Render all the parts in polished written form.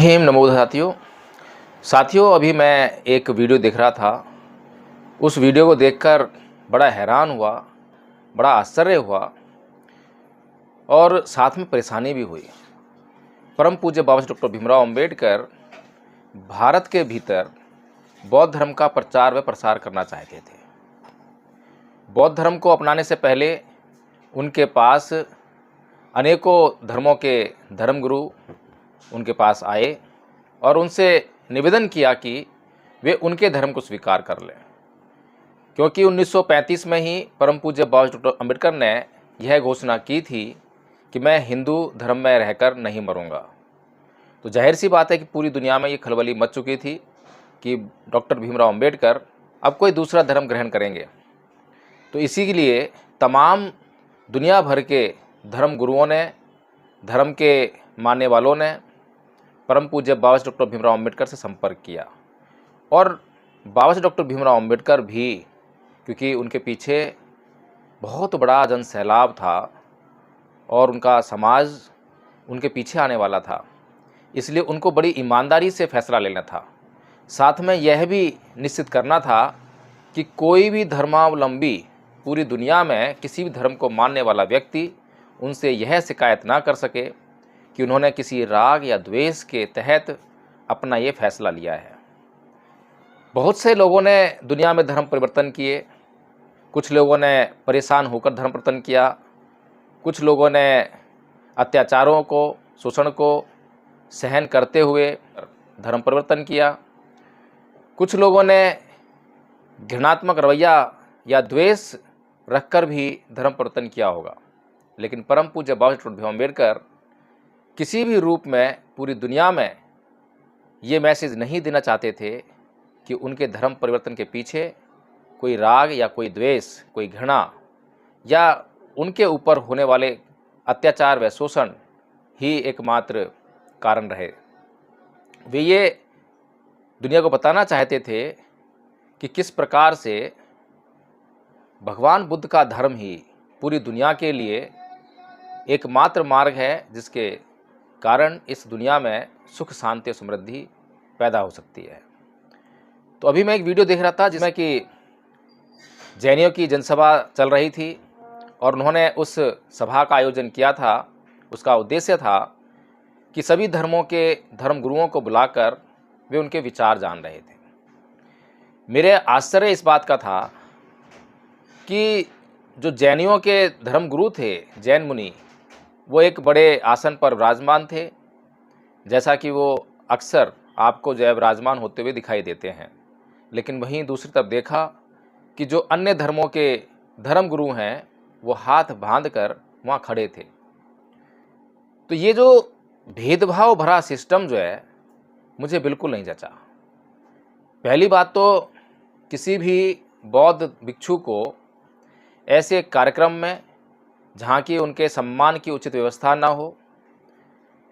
भीम नमो साथियों अभी मैं एक वीडियो देख रहा था। उस वीडियो को देखकर बड़ा हैरान हुआ, बड़ा आश्चर्य हुआ और साथ में परेशानी भी हुई। परम पूज्य बाबा डॉक्टर भीमराव अंबेडकर भारत के भीतर बौद्ध धर्म का प्रचार व प्रसार करना चाहते थे। बौद्ध धर्म को अपनाने से पहले उनके पास अनेकों धर्मों के धर्मगुरु उनके पास आए और उनसे निवेदन किया कि वे उनके धर्म को स्वीकार कर लें, क्योंकि 1935 में ही परम पूज्य बाबा डॉक्टर अंबेडकर ने यह घोषणा की थी कि मैं हिंदू धर्म में रहकर नहीं मरूंगा। तो जाहिर सी बात है कि पूरी दुनिया में ये खलबली मच चुकी थी कि डॉक्टर भीमराव अंबेडकर अब कोई दूसरा धर्म ग्रहण करेंगे। तो इसी के लिए तमाम दुनिया भर के धर्म गुरुओं ने, धर्म के मानने वालों ने परम पूज्य बाबा डॉक्टर भीमराव अंबेडकर से संपर्क किया। और बाबा डॉक्टर भीमराव अंबेडकर भी, क्योंकि उनके पीछे बहुत बड़ा जन सैलाब था और उनका समाज उनके पीछे आने वाला था, इसलिए उनको बड़ी ईमानदारी से फैसला लेना था। साथ में यह भी निश्चित करना था कि कोई भी धर्मावलंबी पूरी दुनिया में किसी भी धर्म को मानने वाला व्यक्ति उनसे यह शिकायत ना कर सके कि उन्होंने किसी राग या द्वेष के तहत अपना ये फैसला लिया है। बहुत से लोगों ने दुनिया में धर्म परिवर्तन किए। कुछ लोगों ने परेशान होकर धर्म परिवर्तन किया, कुछ लोगों ने अत्याचारों को, शोषण को सहन करते हुए धर्म परिवर्तन किया, कुछ लोगों ने घृणात्मक रवैया या द्वेष रखकर भी धर्म परिवर्तन किया होगा। लेकिन परम पूज्य बाबा डॉक्टर भीमराव अंबेडकर किसी भी रूप में पूरी दुनिया में ये मैसेज नहीं देना चाहते थे कि उनके धर्म परिवर्तन के पीछे कोई राग या कोई द्वेष, कोई घृणा या उनके ऊपर होने वाले अत्याचार व शोषण ही एकमात्र कारण रहे। वे ये दुनिया को बताना चाहते थे कि किस प्रकार से भगवान बुद्ध का धर्म ही पूरी दुनिया के लिए एकमात्र मार्ग है जिसके कारण इस दुनिया में सुख, शांति और समृद्धि पैदा हो सकती है। तो अभी मैं एक वीडियो देख रहा था जिसमें कि जैनियों की जनसभा चल रही थी और उन्होंने उस सभा का आयोजन किया था। उसका उद्देश्य था कि सभी धर्मों के धर्मगुरुओं को बुलाकर वे उनके विचार जान रहे थे। मेरे आश्चर्य इस बात का था कि जो जैनियों के धर्मगुरु थे, जैन मुनि, वो एक बड़े आसन पर विराजमान थे, जैसा कि वो अक्सर आपको जो है विराजमान होते हुए दिखाई देते हैं। लेकिन वहीं दूसरी तरफ देखा कि जो अन्य धर्मों के धर्मगुरु हैं वो हाथ बांध कर वहाँ खड़े थे। तो ये जो भेदभाव भरा सिस्टम जो है मुझे बिल्कुल नहीं जचा। पहली बात तो किसी भी बौद्ध भिक्षु को ऐसे कार्यक्रम में जहाँ की उनके सम्मान की उचित व्यवस्था ना हो,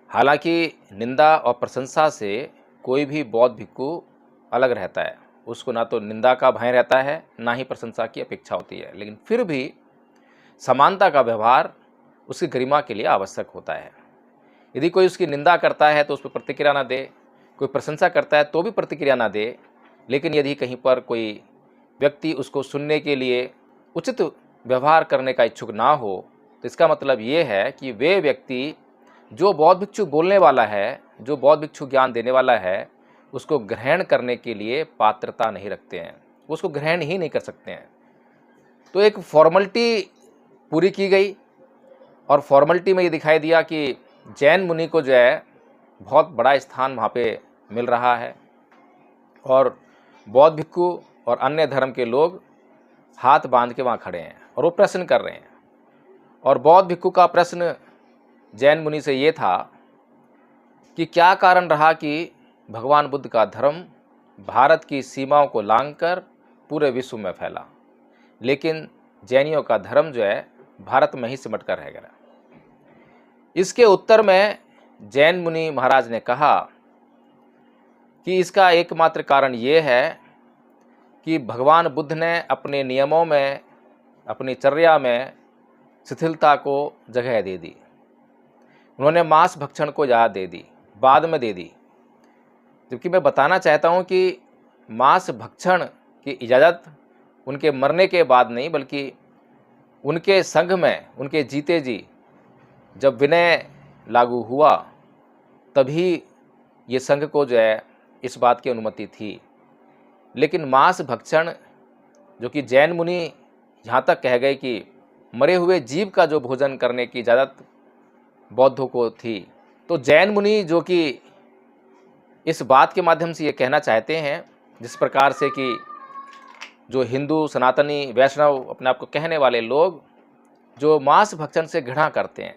हालांकि निंदा और प्रशंसा से कोई भी बौद्ध भिक्षु अलग रहता है, उसको ना तो निंदा का भय रहता है ना ही प्रशंसा की अपेक्षा होती है, लेकिन फिर भी समानता का व्यवहार उसकी गरिमा के लिए आवश्यक होता है। यदि कोई उसकी निंदा करता है तो उस पर प्रतिक्रिया ना दे, कोई प्रशंसा करता है तो भी प्रतिक्रिया ना दे, लेकिन यदि कहीं पर कोई व्यक्ति उसको सुनने के लिए उचित व्यवहार करने का इच्छुक ना हो तो इसका मतलब ये है कि वे व्यक्ति जो बौद्ध भिक्षु बोलने वाला है, जो बौद्ध भिक्षु ज्ञान देने वाला है, उसको ग्रहण करने के लिए पात्रता नहीं रखते हैं, उसको ग्रहण ही नहीं कर सकते हैं। तो एक फॉर्मेलिटी पूरी की गई और फॉर्मेलिटी में ये दिखाई दिया कि जैन मुनि को जो है बहुत बड़ा स्थान वहाँ पे मिल रहा है और बौद्ध भिक्षु और अन्य धर्म के लोग हाथ बांध के वहाँ खड़े हैं और वो प्रश्न कर रहे हैं। और बौद्ध भिक्षु का प्रश्न जैन मुनि से ये था कि क्या कारण रहा कि भगवान बुद्ध का धर्म भारत की सीमाओं को लांघकर पूरे विश्व में फैला, लेकिन जैनियों का धर्म जो है भारत में ही सिमट कर रह गया। इसके उत्तर में जैन मुनि महाराज ने कहा कि इसका एकमात्र कारण ये है कि भगवान बुद्ध ने अपने नियमों में, अपनी चर्या में शिथिलता को जगह दे दी। उन्होंने मांस भक्षण को इजाज़त दे दी, बाद में दे दी, क्योंकि मैं बताना चाहता हूँ कि मांस भक्षण की इजाज़त उनके मरने के बाद नहीं, बल्कि उनके संघ में, उनके जीते जी जब विनय लागू हुआ, तभी ये संघ को जो है इस बात की अनुमति थी। लेकिन मांस भक्षण, जो कि जैन मुनि यहाँ तक कह गए कि मरे हुए जीव का जो भोजन करने की इजाज़त बौद्धों को थी, तो जैन मुनि जो कि इस बात के माध्यम से ये कहना चाहते हैं, जिस प्रकार से कि जो हिंदू, सनातनी, वैष्णव अपने आप को कहने वाले लोग जो मांस भक्षण से घृणा करते हैं,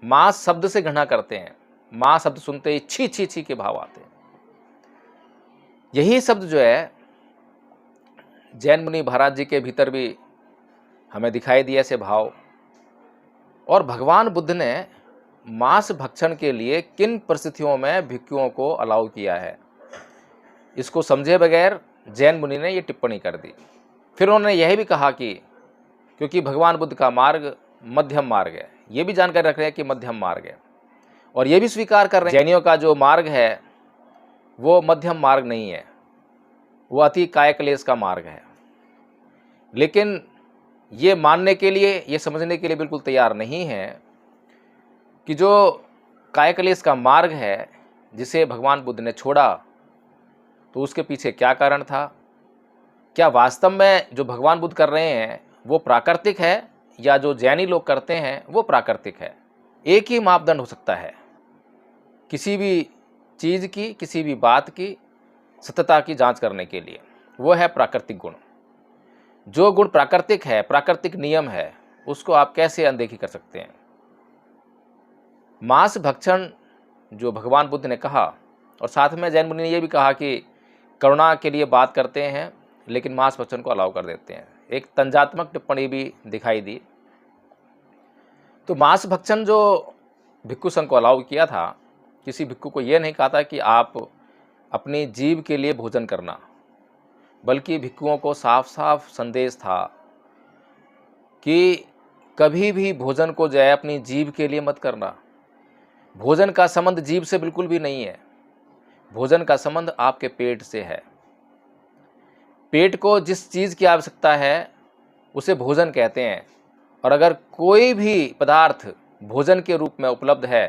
मांस शब्द से घृणा करते हैं, मांस शब्द सुनते ही छी छी छी के भाव आते हैं, यही शब्द जो है जैन मुनि महाराज जी के भीतर भी हमें दिखाई दिए ऐसे भाव। और भगवान बुद्ध ने मांस भक्षण के लिए किन परिस्थितियों में भिक्षुओं को अलाउ किया है, इसको समझे बगैर जैन मुनि ने ये टिप्पणी कर दी। फिर उन्होंने यह भी कहा कि क्योंकि भगवान बुद्ध का मार्ग मध्यम मार्ग है, ये भी जानकारी रख रहे हैं कि मध्यम मार्ग है, और ये भी स्वीकार कर रहे हैं जैनियों का जो मार्ग है वो मध्यम मार्ग नहीं है, वो अति कायक्लेश का मार्ग है। लेकिन ये मानने के लिए, ये समझने के लिए बिल्कुल तैयार नहीं है कि जो कायक्लेश का मार्ग है जिसे भगवान बुद्ध ने छोड़ा, तो उसके पीछे क्या कारण था। क्या वास्तव में जो भगवान बुद्ध कर रहे हैं वो प्राकृतिक है, या जो जैनी लोग करते हैं वो प्राकृतिक है। एक ही मापदंड हो सकता है किसी भी चीज़ की, किसी भी बात की सत्यता की जांच करने के लिए, वो है प्राकृतिक गुण। जो गुण प्राकृतिक है, प्राकृतिक नियम है, उसको आप कैसे अनदेखी कर सकते हैं। मांस भक्षण जो भगवान बुद्ध ने कहा, और साथ में जैन मुनि ने यह भी कहा कि करुणा के लिए बात करते हैं लेकिन मांस भक्षण को अलाउ कर देते हैं, एक तंजात्मक टिप्पणी भी दिखाई दी। तो मांस भक्षण जो भिक्षु संघ को अलाउ किया था, किसी भिक्षु को यह नहीं कहा था कि आप अपनी जीव के लिए भोजन करना, बल्कि भिक्षुओं को साफ साफ संदेश था कि कभी भी भोजन को जो है अपनी जीव के लिए मत करना। भोजन का संबंध जीव से बिल्कुल भी नहीं है, भोजन का संबंध आपके पेट से है। पेट को जिस चीज़ की आवश्यकता है उसे भोजन कहते हैं, और अगर कोई भी पदार्थ भोजन के रूप में उपलब्ध है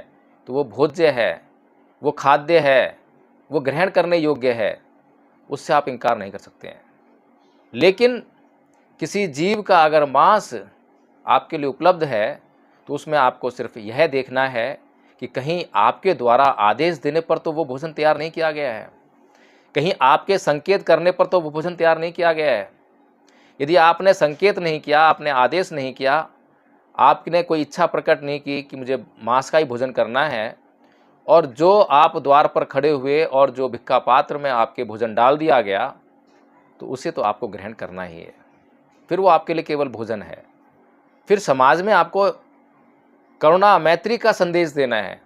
तो वो भोज्य है, वो खाद्य है, वो ग्रहण करने योग्य है, उससे आप इनकार नहीं कर सकते हैं। लेकिन किसी जीव का अगर मांस आपके लिए उपलब्ध है तो उसमें आपको सिर्फ यह देखना है कि कहीं आपके द्वारा आदेश देने पर तो वो भोजन तैयार नहीं किया गया है, कहीं आपके संकेत करने पर तो वो भोजन तैयार नहीं किया गया है। यदि आपने संकेत नहीं किया, आपने आदेश नहीं किया, आपने कोई इच्छा प्रकट नहीं की कि मुझे मांस का ही भोजन करना है, और जो आप द्वार पर खड़े हुए और जो भिक्षा पात्र में आपके भोजन डाल दिया गया, तो उसे तो आपको ग्रहण करना ही है। फिर वो आपके लिए केवल भोजन है। फिर समाज में आपको करुणा, मैत्री का संदेश देना है,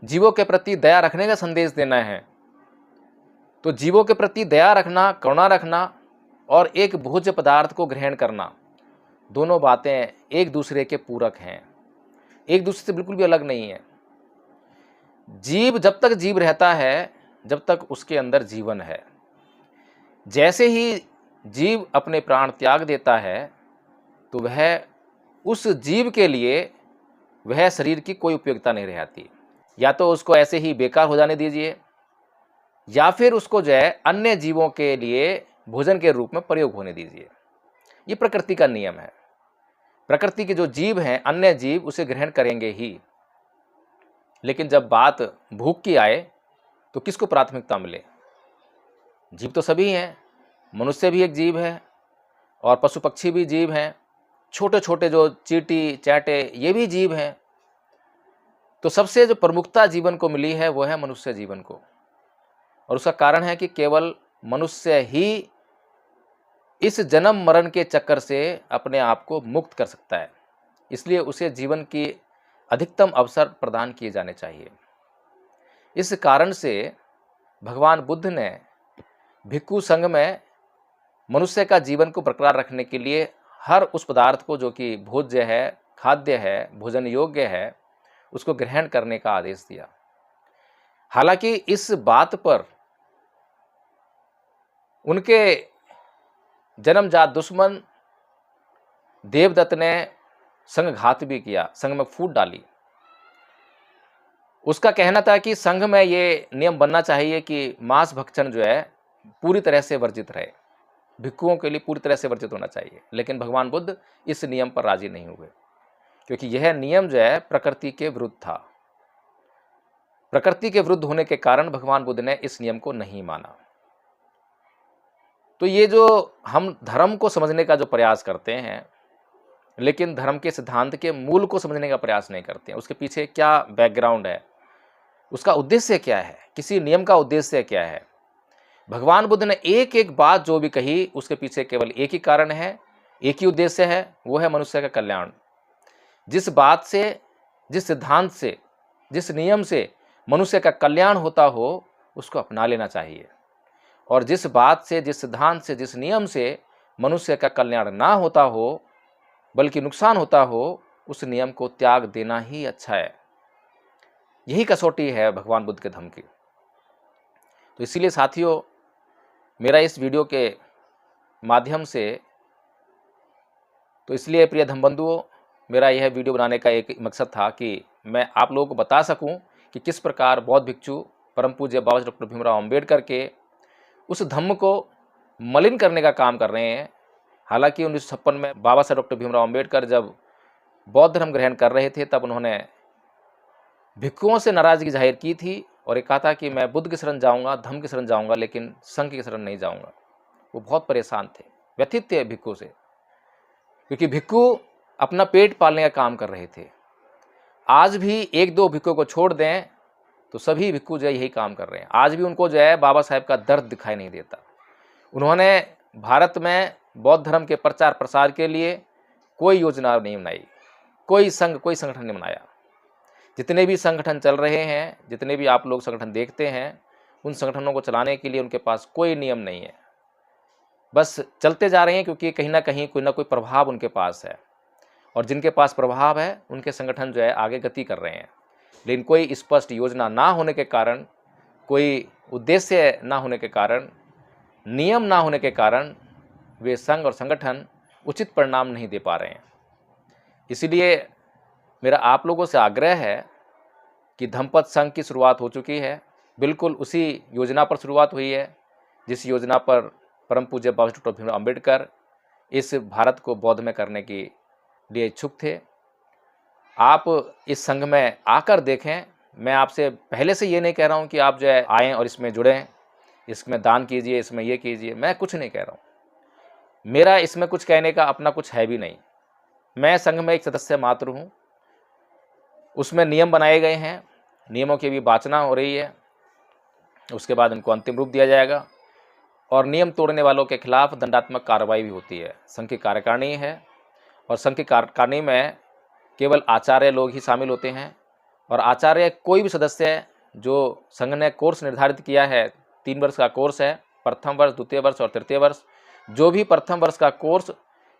जीवों के प्रति दया रखने का संदेश देना है। तो जीवों के प्रति दया रखना, करुणा रखना और एक भोज्य पदार्थ को ग्रहण करना, दोनों बातें एक दूसरे के पूरक हैं, एक दूसरे से बिल्कुल भी अलग नहीं है। जीव जब तक जीव रहता है, जब तक उसके अंदर जीवन है। जैसे ही जीव अपने प्राण त्याग देता है, तो वह उस जीव के लिए वह शरीर की कोई उपयोगिता नहीं रहती। या तो उसको ऐसे ही बेकार हो जाने दीजिए, या फिर उसको जो है अन्य जीवों के लिए भोजन के रूप में प्रयोग होने दीजिए। ये प्रकृति का नियम है। प्रकृति के जो जीव हैं, अन्य जीव उसे ग्रहण करेंगे ही। लेकिन जब बात भूख की आए तो किसको प्राथमिकता मिले? जीव तो सभी हैं, मनुष्य भी एक जीव है और पशु पक्षी भी जीव हैं, छोटे छोटे जो चींटी चैटे ये भी जीव हैं। तो सबसे जो प्रमुखता जीवन को मिली है वो है मनुष्य जीवन को, और उसका कारण है कि केवल मनुष्य ही इस जन्म मरण के चक्कर से अपने आप को मुक्त कर सकता है। इसलिए उसे जीवन की अधिकतम अवसर प्रदान किए जाने चाहिए। इस कारण से भगवान बुद्ध ने भिक्षु संघ में मनुष्य का जीवन को बरकरार रखने के लिए हर उस पदार्थ को जो कि भोज्य है, खाद्य है, भोजन योग्य है, उसको ग्रहण करने का आदेश दिया। हालांकि इस बात पर उनके जन्मजात दुश्मन देवदत्त ने संघघात भी किया, संघ में फूट डाली। उसका कहना था कि संघ में ये नियम बनना चाहिए कि मांस भक्षण जो है पूरी तरह से वर्जित रहे, भिक्षुओं के लिए पूरी तरह से वर्जित होना चाहिए। लेकिन भगवान बुद्ध इस नियम पर राजी नहीं हुए, क्योंकि यह नियम जो है प्रकृति के विरुद्ध था। प्रकृति के विरुद्ध होने के कारण भगवान बुद्ध ने इस नियम को नहीं माना। तो ये जो हम धर्म को समझने का जो प्रयास करते हैं, लेकिन धर्म के सिद्धांत के मूल को समझने का प्रयास नहीं करते हैं, उसके पीछे क्या बैकग्राउंड है, उसका उद्देश्य क्या है, किसी नियम का उद्देश्य क्या है। भगवान बुद्ध ने एक एक बात जो भी कही, उसके पीछे केवल एक ही कारण है, एक ही उद्देश्य है, वो है मनुष्य का कल्याण। जिस बात से, जिस सिद्धांत से, जिस नियम से मनुष्य का कल्याण होता हो, उसको अपना लेना चाहिए। और जिस बात से, जिस सिद्धांत से, जिस नियम से मनुष्य का कल्याण ना होता हो बल्कि नुकसान होता हो, उस नियम को त्याग देना ही अच्छा है। यही कसौटी है भगवान बुद्ध के धर्म की। तो इसीलिए साथियों, मेरा इस वीडियो के माध्यम से, तो इसलिए प्रिय धम्मबंधुओं, मेरा यह वीडियो बनाने का एक मकसद था कि मैं आप लोगों को बता सकूं कि किस प्रकार बौद्ध भिक्षु परम पूज्य बाबा डॉक्टर भीमराव अम्बेडकर के उस धम्म को मलिन करने का काम कर रहे हैं। हालांकि 1956 में बाबा साहब डॉक्टर भीमराव अम्बेडकर जब बौद्ध धर्म ग्रहण कर रहे थे, तब उन्होंने भिक्षुओं से नाराजगी जाहिर की थी और ये कहा था कि मैं बुद्ध की शरण जाऊंगा, धर्म की शरण जाऊंगा, लेकिन संघ की शरण नहीं जाऊंगा। वो बहुत परेशान थे, व्यथित थे भिक्षु से, क्योंकि भिक्षु अपना पेट पालने का काम कर रहे थे। आज भी एक दो भिक्षु को छोड़ दें तो सभी भिक्षु जो है यही काम कर रहे हैं। आज भी उनको जो है बाबा साहेब का दर्द दिखाई नहीं देता। उन्होंने भारत में बौद्ध धर्म के प्रचार प्रसार के लिए कोई योजना नहीं बनाई, कोई संघ, कोई संगठन नहीं बनाया। जितने भी संगठन चल रहे हैं, जितने भी आप लोग संगठन देखते हैं, उन संगठनों को चलाने के लिए उनके पास कोई नियम नहीं है, बस चलते जा रहे हैं, क्योंकि कहीं ना कहीं कोई ना कोई प्रभाव उनके पास है। और जिनके पास प्रभाव है, उनके संगठन जो है आगे गति कर रहे हैं। लेकिन कोई स्पष्ट योजना ना होने के कारण, कोई उद्देश्य ना होने के कारण, नियम ना होने के कारण वे संघ और संगठन उचित परिणाम नहीं दे पा रहे हैं। इसीलिए मेरा आप लोगों से आग्रह है कि धम्मपद संघ की शुरुआत हो चुकी है। बिल्कुल उसी योजना पर शुरुआत हुई है जिस योजना पर परम पूज्य बाबा डॉक्टर भीमराव अम्बेडकर इस भारत को बौद्ध में करने के लिए इच्छुक थे। आप इस संघ में आकर देखें। मैं आपसे पहले से ये नहीं कह रहा हूँ कि आप जो है आएँ और इसमें जुड़ें, इसमें दान कीजिए, इसमें ये कीजिए, मैं कुछ नहीं कह रहा हूँ। मेरा इसमें कुछ कहने का अपना कुछ है भी नहीं। मैं संघ में एक सदस्य मात्र हूँ। उसमें नियम बनाए गए हैं, नियमों की भी वाचना हो रही है, उसके बाद उनको अंतिम रूप दिया जाएगा और नियम तोड़ने वालों के खिलाफ दंडात्मक कार्रवाई भी होती है। संघ की कार्यकारिणी है और संघ की कार्यकारिणी में केवल आचार्य लोग ही शामिल होते हैं। और आचार्य कोई भी सदस्य जो संघ ने कोर्स निर्धारित किया है, 3 वर्ष का कोर्स है, प्रथम वर्ष, द्वितीय वर्ष और तृतीय वर्ष। जो भी प्रथम वर्ष का कोर्स,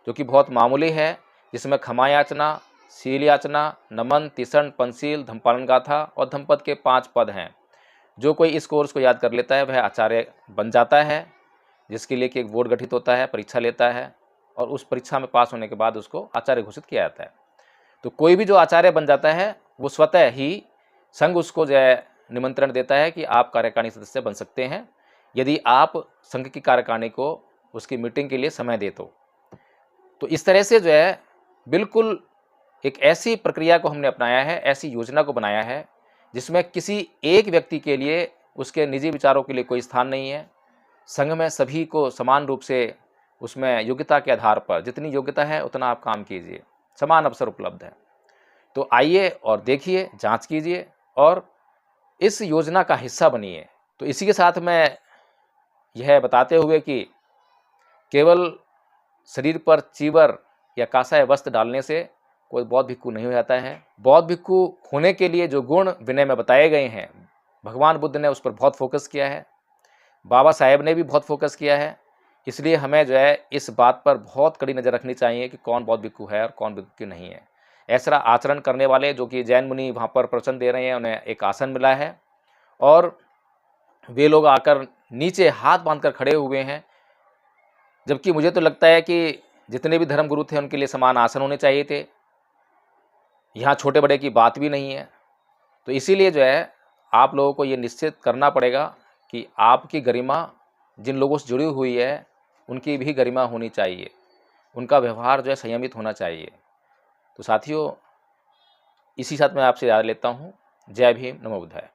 जो कि बहुत मामूली है, जिसमें क्षमा याचना, शील याचना, नमन, तिसण, पंचशील, धम्मपालन गाथा और धम्मपद के 5 पद हैं। जो कोई इस कोर्स को याद कर लेता है वह आचार्य बन जाता है, जिसके लिए कि एक बोर्ड गठित होता है, परीक्षा लेता है और उस परीक्षा में पास होने के बाद उसको आचार्य घोषित किया जाता है। तो कोई भी जो आचार्य बन जाता है वो स्वतः ही संघ उसको जो है निमंत्रण देता है कि आप कार्यकारिणी सदस्य बन सकते हैं, यदि आप संघ की कार्यकारिणी को उसकी मीटिंग के लिए समय दे तो इस तरह से जो है बिल्कुल एक ऐसी प्रक्रिया को हमने अपनाया है, ऐसी योजना को बनाया है जिसमें किसी एक व्यक्ति के लिए, उसके निजी विचारों के लिए कोई स्थान नहीं है। संघ में सभी को समान रूप से उसमें योग्यता के आधार पर, जितनी योग्यता है उतना आप काम कीजिए, समान अवसर उपलब्ध है। तो आइए और देखिए, जांच कीजिए और इस योजना का हिस्सा बनिए। तो इसी के साथ मैं यह बताते हुए कि केवल शरीर पर चीवर या कांसा वस्त्र डालने से कोई बौद्ध भिक्षु नहीं हो जाता है। बौद्ध भिक्षु होने के लिए जो गुण विनय में बताए गए हैं, भगवान बुद्ध ने उस पर बहुत फोकस किया है, बाबा साहेब ने भी बहुत फोकस किया है। इसलिए हमें जो है इस बात पर बहुत कड़ी नज़र रखनी चाहिए कि कौन बौद्ध भिक्षु है और कौन भिक्षु नहीं है। ऐसा आचरण करने वाले, जो कि जैन मुनि वहाँ पर प्रवचन दे रहे हैं, उन्हें एक आसन मिला है और वे लोग आकर नीचे हाथ बांधकर खड़े हुए हैं जबकि मुझे तो लगता है कि जितने भी धर्मगुरु थे उनके लिए समान आसन होने चाहिए थे। यहाँ छोटे बड़े की बात भी नहीं है। तो इसीलिए जो है आप लोगों को ये निश्चित करना पड़ेगा कि आपकी गरिमा जिन लोगों से जुड़ी हुई है उनकी भी गरिमा होनी चाहिए, उनका व्यवहार जो है संयमित होना चाहिए। तो साथियों, इसी साथ मैं आपसे राय लेता हूँ। जय भीम, नमो बुद्धाय।